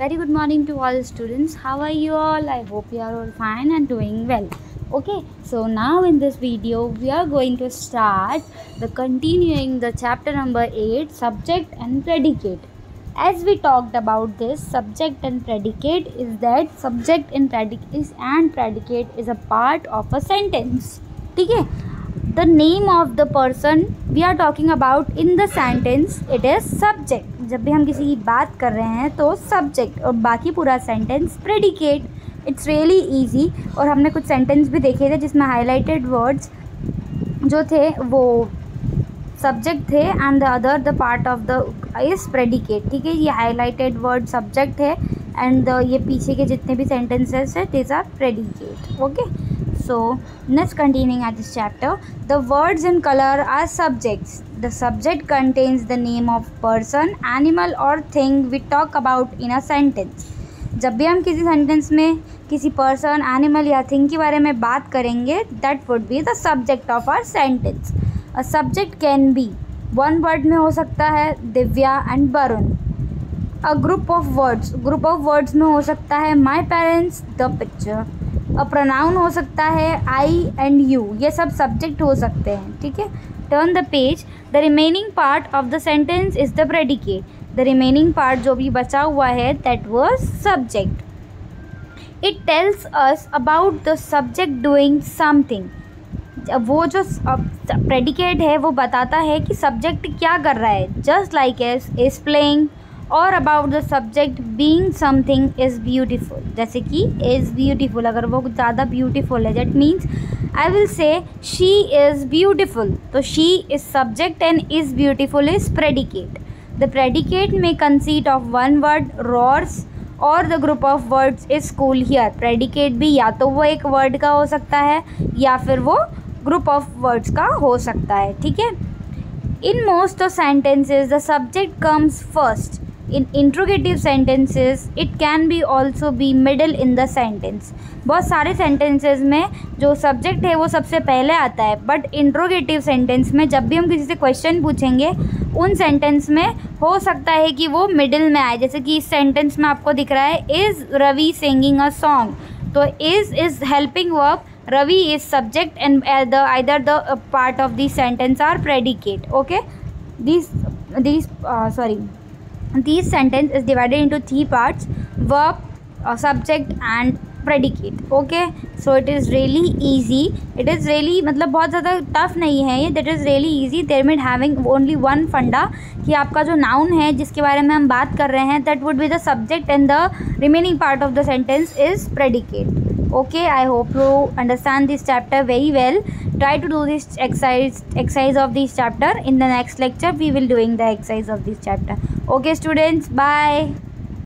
Very good morning to all students. How are you all? I hope you are all fine and doing well. Okay, so now in this video we are going to start the continuing the chapter number 8, subject and predicate. As we talked about this, subject and predicate is that subject and predicate is a part of a sentence. ठीक है? The name of the person we are talking about in the sentence, it is subject. जब भी हम किसी की बात कर रहे हैं तो subject और बाकी पूरा sentence predicate. It's really easy. और हमने कुछ sentence भी देखे थे जिसमें highlighted words जो थे वो subject थे and the part of the is predicate. ठीक है, ये highlighted word subject है and ये पीछे के जितने भी sentences है these are predicate. Okay. So next, continuing at this chapter, the words in color are subjects. The subject contains the name of person, animal or thing we talk about in a sentence. जब भी हम किसी sentence में किसी person, animal या thing के बारे में बात करेंगे, that would be the subject of our sentence. A subject can be one word में हो सकता है Divya and Varun. A group of words में हो सकता है my parents, the picture. A pronoun हो सकता है आई एंड यू, ये सब सब्जेक्ट हो सकते हैं. ठीक है, turn the page. The remaining part of the sentence is the predicate. The remaining part जो भी बचा हुआ है that was subject. It tells us about the subject doing something. वो जो प्रेडिकेट है वो बताता है कि सब्जेक्ट क्या कर रहा है. Just like as is playing or about the subject being something is beautiful. जैसे कि इज़ ब्यूटीफुल, अगर वो ज़्यादा ब्यूटीफुल है that means I will say she is beautiful. तो she is subject and is beautiful is predicate. The predicate में consist of one word roars or the group of words is school here. Predicate भी या तो वो एक word का हो सकता है या फिर वो ग्रुप ऑफ वर्ड्स का हो सकता है. ठीक है, in most of sentences the subject comes first. In interrogative sentences it can be also be middle in the sentence. बहुत सारे sentences में जो subject है वो सबसे पहले आता है, but interrogative sentence में जब भी हम किसी से question पूछेंगे उन sentence में हो सकता है कि वो middle में आए. जैसे कि इस sentence में आपको दिख रहा है is Ravi singing a song. तो is helping verb, Ravi is subject and either the part of the sentence are predicate. Okay, This sentence is divided into three parts: verb, subject and predicate. Okay, so it is really easy. It is really मतलब बहुत ज़्यादा tough नहीं है ये. That is really easy. There mean having only one funda कि आपका जो noun है जिसके बारे में हम बात कर रहे हैं that would be the subject and the remaining part of the sentence is predicate. Okay, I hope you understand this chapter very well. Try to do this exercise of this chapter. In the next lecture we will doing the exercise of this chapter. Okay students, bye.